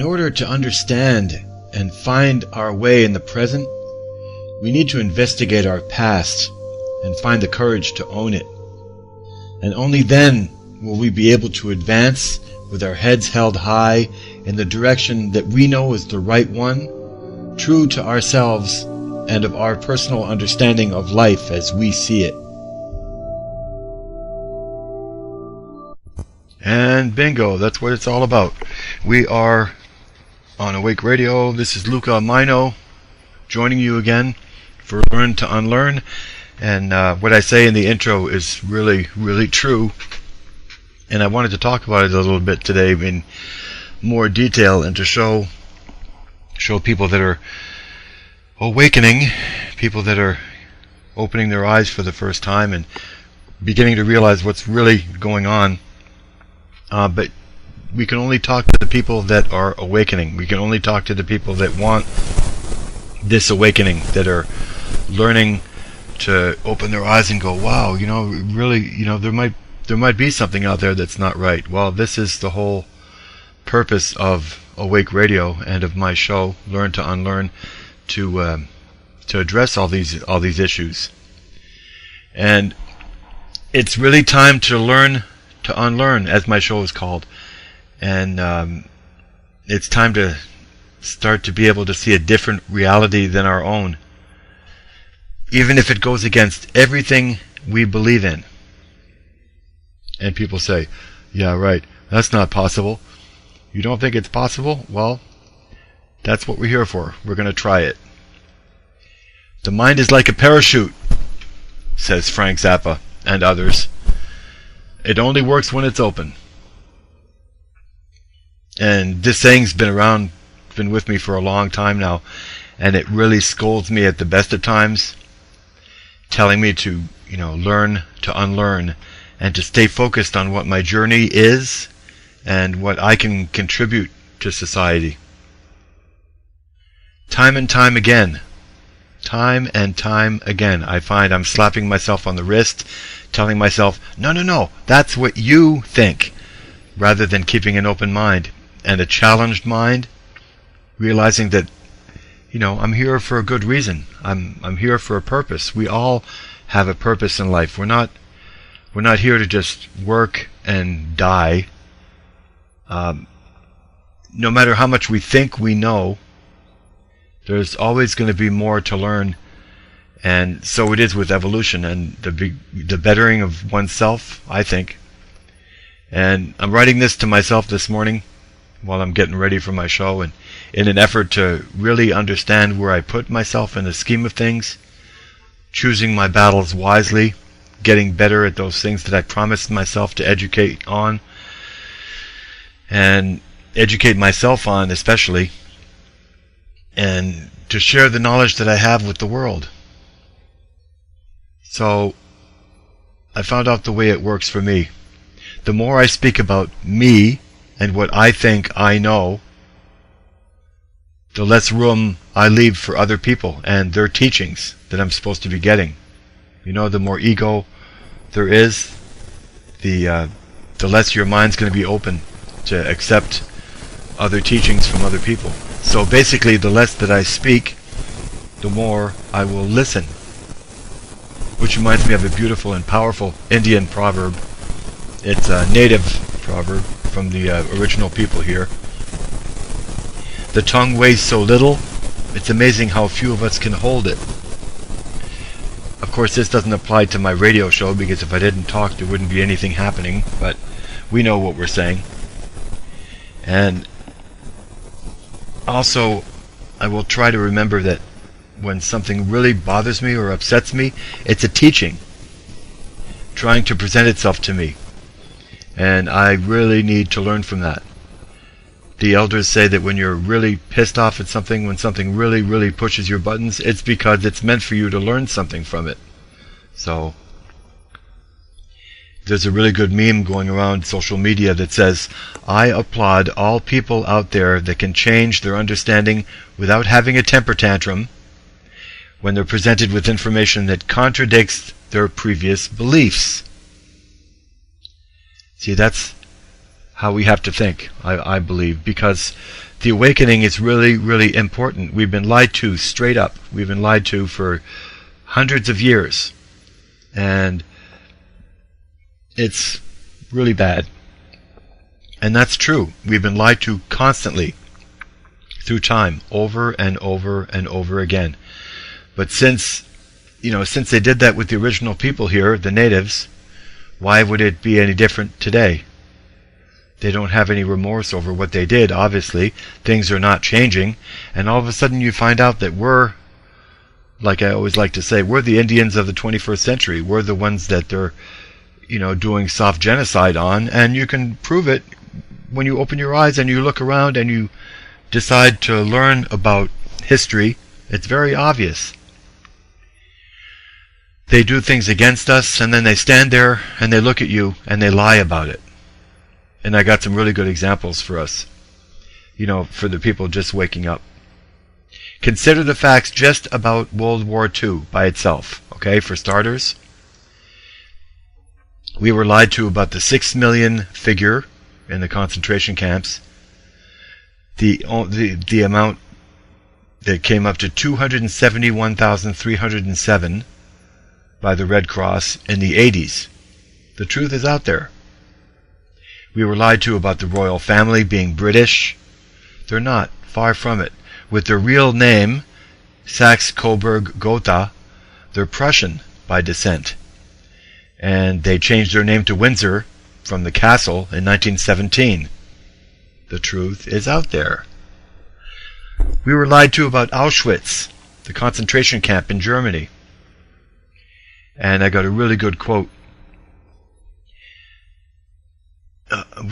order to understand and find our way in the present, we need to investigate our past and find the courage to own it. And only then will we be able to advance with our heads held high in the direction that we know is the right one, true to ourselves and of our personal understanding of life as we see it. And bingo, that's what it's all about. We are on Awake Radio. This is Luca Mino joining you again for Learn to Unlearn. And what I say in the intro is really, really true. And I wanted to talk about it a little bit today in more detail and to show people that are awakening, people that are opening their eyes for the first time and beginning to realize what's really going on. But we can only talk to the people that are awakening. We can only talk to the people that want this awakening, that are learning to open their eyes and go, wow, really, there might be something out there that's not right. Well, this is the whole purpose of Awake Radio and of my show, Learn to Unlearn, to address all these issues. And it's really time to learn to unlearn, as my show is called. And it's time to start to be able to see a different reality than our own, even if it goes against everything we believe in. And people say, yeah, right, that's not possible. You don't think it's possible? Well, that's what we're here for. We're going to try it. The mind is like a parachute, says Frank Zappa and others. It only works when it's open. And this saying's been with me for a long time now, and it really scolds me at the best of times, telling me to, learn to unlearn and to stay focused on what my journey is and what I can contribute to society. Time and time again, I find I'm slapping myself on the wrist, telling myself, no, that's what you think, rather than keeping an open mind and a challenged mind, realizing that, I'm here for a good reason. I'm here for a purpose. We all have a purpose in life. We're not here to just work and die. No matter how much we think we know, there's always going to be more to learn. And so it is with evolution and the bettering of oneself, I think. And I'm writing this to myself this morning while I'm getting ready for my show, and in an effort to really understand where I put myself in the scheme of things, choosing my battles wisely, getting better at those things that I promised myself to educate on, and educate myself on especially, and to share the knowledge that I have with the world. So I found out the way it works for me. The more I speak about me and what I think I know, the less room I leave for other people and their teachings that I'm supposed to be getting. The more ego there is, the less your mind's going to be open to accept other teachings from other people. So basically, the less that I speak, the more I will listen. Which reminds me of a beautiful and powerful Indian proverb. It's a native proverb from the original people here. The tongue weighs so little, it's amazing how few of us can hold it. Of course, this doesn't apply to my radio show, because if I didn't talk, there wouldn't be anything happening, but we know what we're saying. And also, I will try to remember that when something really bothers me or upsets me, it's a teaching trying to present itself to me. And I really need to learn from that. The elders say that when you're really pissed off at something, when something really, really pushes your buttons, it's because it's meant for you to learn something from it. So, there's a really good meme going around social media that says, I applaud all people out there that can change their understanding without having a temper tantrum when they're presented with information that contradicts their previous beliefs. See, that's how we have to think, I believe, because the awakening is really, really important. We've been lied to straight up. We've been lied to for hundreds of years. And it's really bad. And that's true. We've been lied to constantly through time, over and over and over again. But since they did that with the original people here, the natives, why would it be any different today? They don't have any remorse over what they did, obviously. Things are not changing. And all of a sudden you find out that we're, like I always like to say, we're the Indians of the 21st century. We're the ones that they're, doing soft genocide on. And you can prove it when you open your eyes and you look around and you decide to learn about history. It's very obvious. They do things against us, and then they stand there and they look at you and they lie about it. And I got some really good examples for us, for the people just waking up. Consider the facts just about World War II by itself, okay, for starters. We were lied to about the 6 million figure in the concentration camps. The amount that came up to 271,307 by the Red Cross in the 80s. The truth is out there. We were lied to about the royal family being British. They're not, far from it. With their real name, Saxe-Coburg-Gotha, they're Prussian by descent. And they changed their name to Windsor from the castle in 1917. The truth is out there. We were lied to about Auschwitz, the concentration camp in Germany. And I got a really good quote.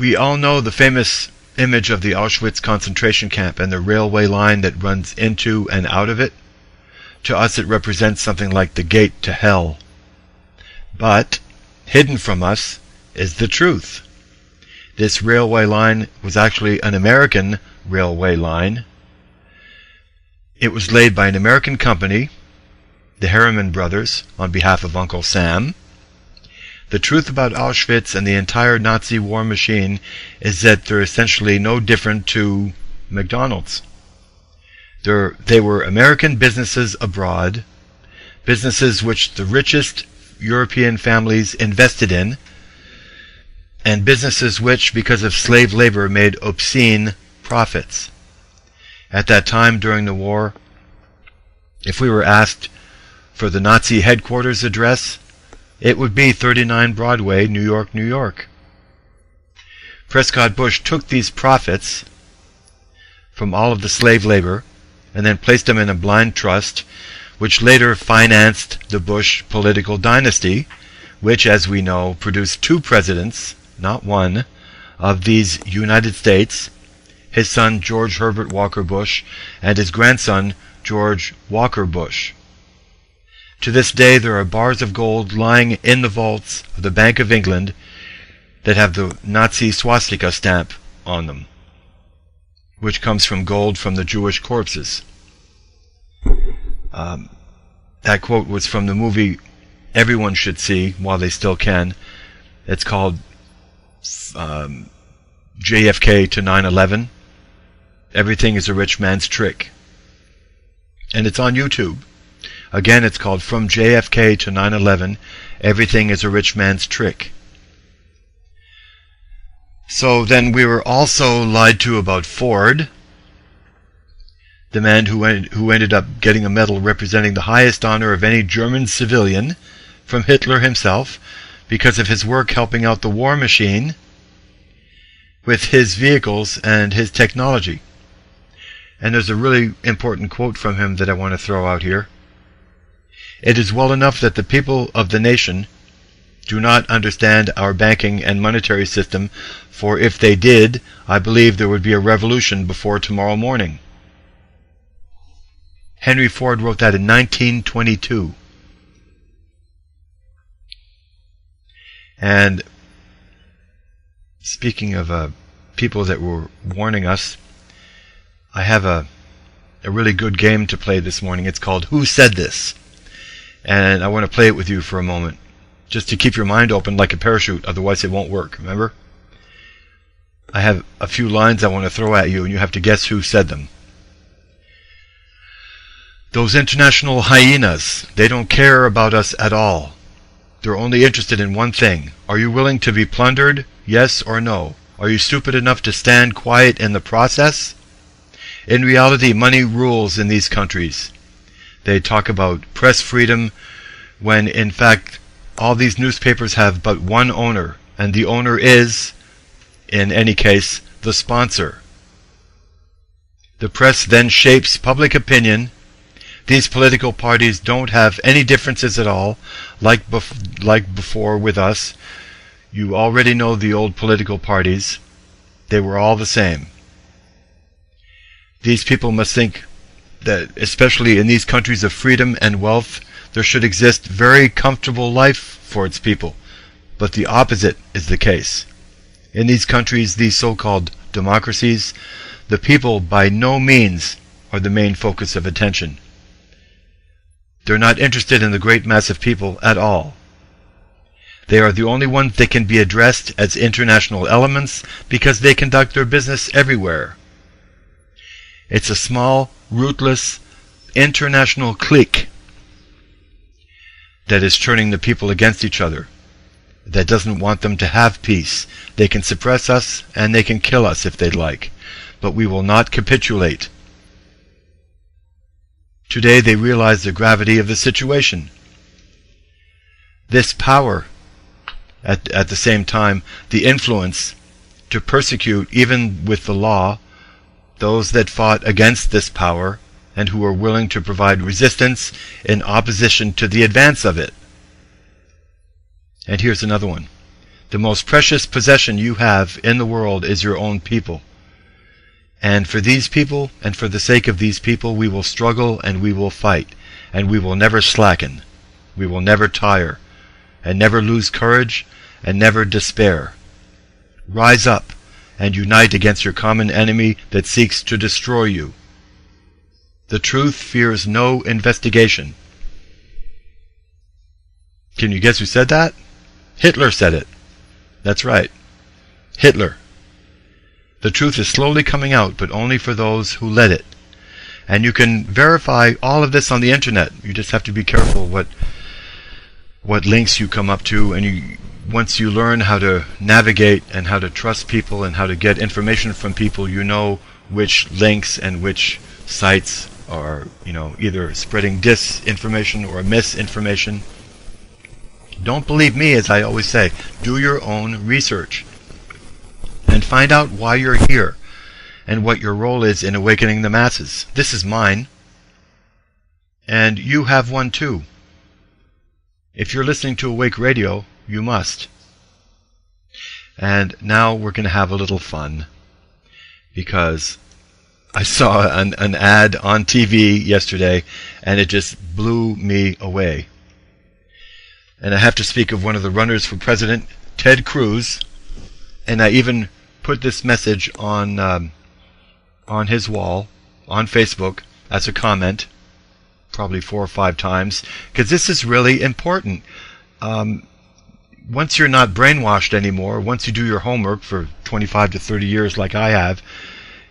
We all know the famous image of the Auschwitz concentration camp and the railway line that runs into and out of it. To us it represents something like the gate to hell. But hidden from us is the truth. This railway line was actually an American railway line. It was laid by an American company, the Harriman brothers, on behalf of Uncle Sam. The truth about Auschwitz and the entire Nazi war machine is that they're essentially no different to McDonald's. They were American businesses abroad, businesses which the richest European families invested in, and businesses which, because of slave labor, made obscene profits. At that time during the war, if we were asked for the Nazi headquarters address, it would be 39 Broadway, New York, New York. Prescott Bush took these profits from all of the slave labor and then placed them in a blind trust, which later financed the Bush political dynasty, which, as we know, produced 2 presidents, not one, of these United States, his son George Herbert Walker Bush and his grandson George Walker Bush. To this day there are bars of gold lying in the vaults of the Bank of England that have the Nazi swastika stamp on them, which comes from gold from the Jewish corpses. That quote was from the movie everyone should see while they still can. It's called JFK to 9/11. Everything is a Rich Man's Trick. And it's on YouTube. Again, it's called From JFK to 9/11, Everything is a Rich Man's Trick. So then we were also lied to about Ford, the man who ended up getting a medal representing the highest honor of any German civilian from Hitler himself because of his work helping out the war machine with his vehicles and his technology. And there's a really important quote from him that I want to throw out here. It is well enough that the people of the nation do not understand our banking and monetary system, for if they did, I believe there would be a revolution before tomorrow morning. Henry Ford wrote that in 1922. And speaking of people that were warning us, I have a really good game to play this morning. It's called Who Said This? And I want to play it with you for a moment, just to keep your mind open like a parachute, otherwise it won't work, remember? I have a few lines I want to throw at you, and you have to guess who said them. Those international hyenas, they don't care about us at all. They're only interested in one thing. Are you willing to be plundered? Yes or no? Are you stupid enough to stand quiet in the process? In reality, money rules in these countries. They talk about press freedom when, in fact, all these newspapers have but one owner, and the owner is, in any case, the sponsor. The press then shapes public opinion. These political parties don't have any differences at all, like before with us. You already know the old political parties. They were all the same. These people must think that, especially in these countries of freedom and wealth, there should exist very comfortable life for its people. But the opposite is the case. In these countries, these so-called democracies, the people by no means are the main focus of attention. They're not interested in the great mass of people at all. They are the only ones that can be addressed as international elements because they conduct their business everywhere. It's a small, rootless, international clique that is turning the people against each other, that doesn't want them to have peace. They can suppress us and they can kill us if they'd like, but we will not capitulate. Today they realize the gravity of the situation. This power, at the same time, the influence to persecute, even with the law, those that fought against this power and who were willing to provide resistance in opposition to the advance of it. And here's another one. The most precious possession you have in the world is your own people. And for these people, and for the sake of these people, we will struggle and we will fight, and we will never slacken. We will never tire, and never lose courage, and never despair. Rise up and unite against your common enemy that seeks to destroy you. The truth fears no investigation. Can you guess who said that? Hitler said it. That's right. Hitler. The truth is slowly coming out, but only for those who let it. And you can verify all of this on the internet. You just have to be careful what links you come up to, and once you learn how to navigate and how to trust people and how to get information from people, you know which links and which sites are, either spreading disinformation or misinformation. Don't believe me, as I always say. Do your own research and find out why you're here and what your role is in awakening the masses. This is mine, and you have one too. If you're listening to Awake Radio, you must. And now we're going to have a little fun, because I saw an ad on TV yesterday, and it just blew me away. And I have to speak of one of the runners for president, Ted Cruz, and I even put this message on his wall on Facebook as a comment, probably 4 or 5 times, because this is really important. Once you're not brainwashed anymore, once you do your homework for 25 to 30 years like I have,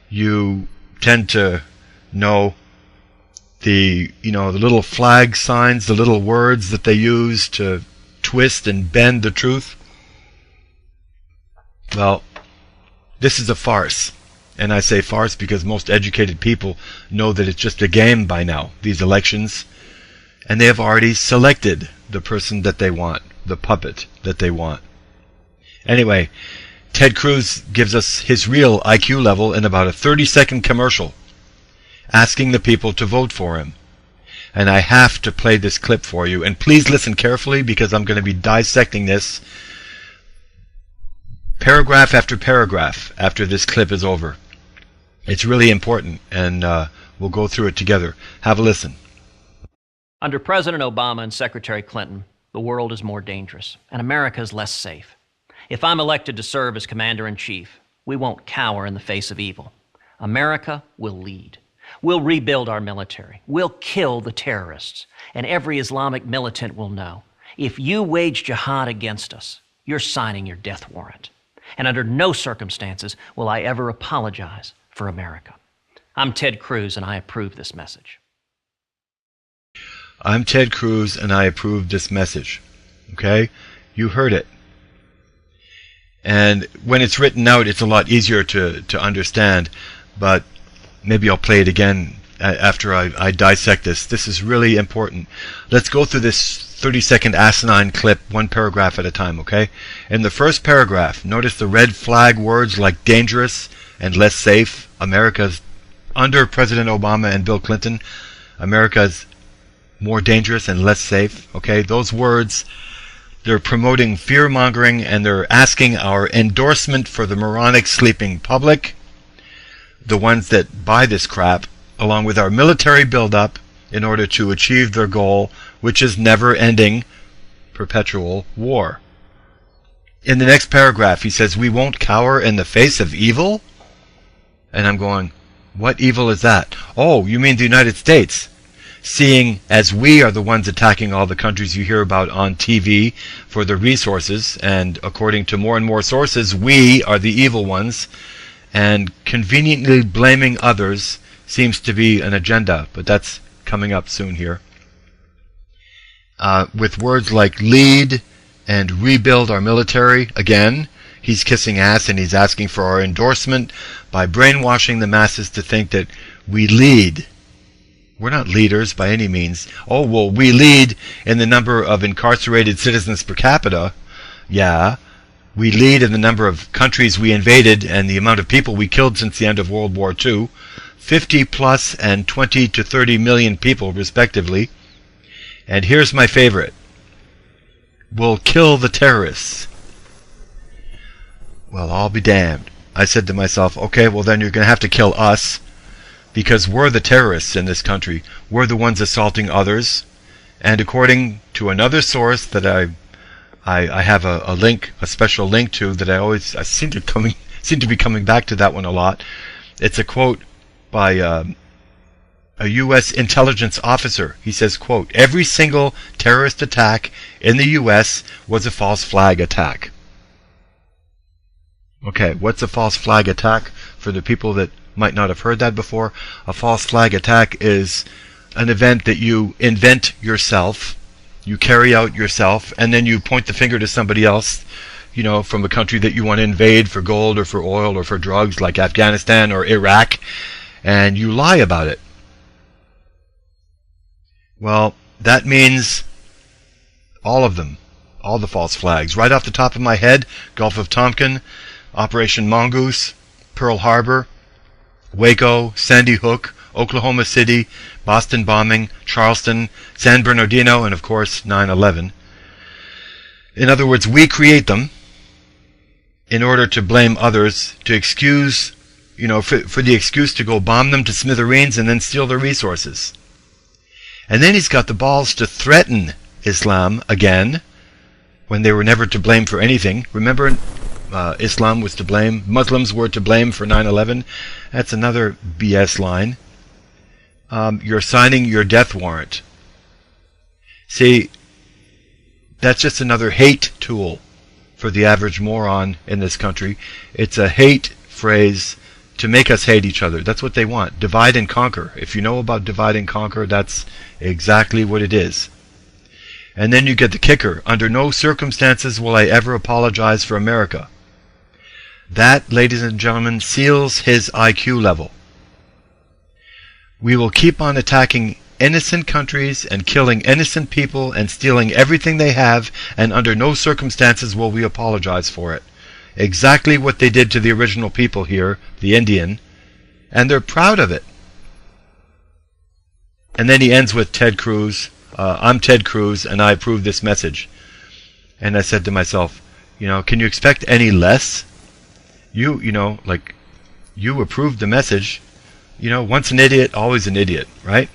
you tend to know the little flag signs, the little words that they use to twist and bend the truth. Well, this is a farce. And I say farce because most educated people know that it's just a game by now, these elections. And they have already selected the person that they want, the puppet that they want. Anyway, Ted Cruz gives us his real IQ level in about a 30-second commercial, asking the people to vote for him. And I have to play this clip for you. And please listen carefully, because I'm going to be dissecting this paragraph after paragraph after this clip is over. It's really important, and we'll go through it together. Have a listen. Under President Obama and Secretary Clinton, the world is more dangerous, and America is less safe. If I'm elected to serve as Commander-in-Chief, we won't cower in the face of evil. America will lead. We'll rebuild our military. We'll kill the terrorists. And every Islamic militant will know, if you wage jihad against us, you're signing your death warrant. And under no circumstances will I ever apologize for America. I'm Ted Cruz, and I approve this message. I'm Ted Cruz, and I approve this message. Okay? You heard it. And when it's written out, it's a lot easier to understand, but maybe I'll play it again after I dissect this. This is really important. Let's go through this 30-second asinine clip, one paragraph at a time, okay? In the first paragraph, notice the red flag words like dangerous and less safe. America's, under President Obama and Bill Clinton, America's more dangerous and less safe, okay? Those words, they're promoting fear-mongering, and they're asking our endorsement for the moronic sleeping public, the ones that buy this crap, along with our military buildup in order to achieve their goal, which is never-ending, perpetual war. In the next paragraph, he says, we won't cower in the face of evil? And I'm going, what evil is that? Oh, you mean the United States? Seeing as we are the ones attacking all the countries you hear about on TV for their resources, and according to more and more sources, we are the evil ones, and conveniently blaming others seems to be an agenda, but that's coming up soon here. With words like lead and rebuild our military, again, he's kissing ass and he's asking for our endorsement by brainwashing the masses to think that we lead. We're not leaders by any means. Oh, well, we lead in the number of incarcerated citizens per capita. Yeah. We lead in the number of countries we invaded and the amount of people we killed since the end of World War II. 50 plus and 20 to 30 million people, respectively. And here's my favorite. We'll kill the terrorists. Well, I'll be damned. I said to myself, okay, well then you're going to have to kill us, because we're the terrorists in this country. We're the ones assaulting others. And according to another source that I have a link, a special link to, that I seem to be coming back to that one a lot. It's a quote by a U.S. intelligence officer. He says, quote, every single terrorist attack in the U.S. was a false flag attack. Okay, what's a false flag attack? For the people that might not have heard that before, a false flag attack is an event that you invent yourself, you carry out yourself, and then you point the finger to somebody else, you know, from a country that you want to invade for gold or for oil or for drugs, like Afghanistan or Iraq, and you lie about it. Well, that means all of them, all the false flags. Right off the top of my head, Gulf of Tonkin, Operation Mongoose, Pearl Harbor, Waco, Sandy Hook, Oklahoma City, Boston bombing, Charleston, San Bernardino, and of course 9/11. In other words, we create them in order to blame others, to excuse, you know, for the excuse to go bomb them to smithereens and then steal their resources. And then he's got the balls to threaten Islam again, when they were never to blame for anything. Remember, Islam was to blame, Muslims were to blame for 9/11. That's another BS line. You're signing your death warrant. See, that's just another hate tool for the average moron in this country. It's a hate phrase to make us hate each other. That's what they want. Divide and conquer. If you know about divide and conquer, that's exactly what it is. And then you get the kicker. Under no circumstances will I ever apologize for America. That, ladies and gentlemen, seals his IQ level. We will keep on attacking innocent countries and killing innocent people and stealing everything they have, and under no circumstances will we apologize for it. Exactly what they did to the original people here, the Indian, and they're proud of it. And then he ends with Ted Cruz. I'm Ted Cruz, and I approve this message. And I said to myself, you know, can you expect any less? You know, like, you approved the message. You know, once an idiot, always an idiot, right?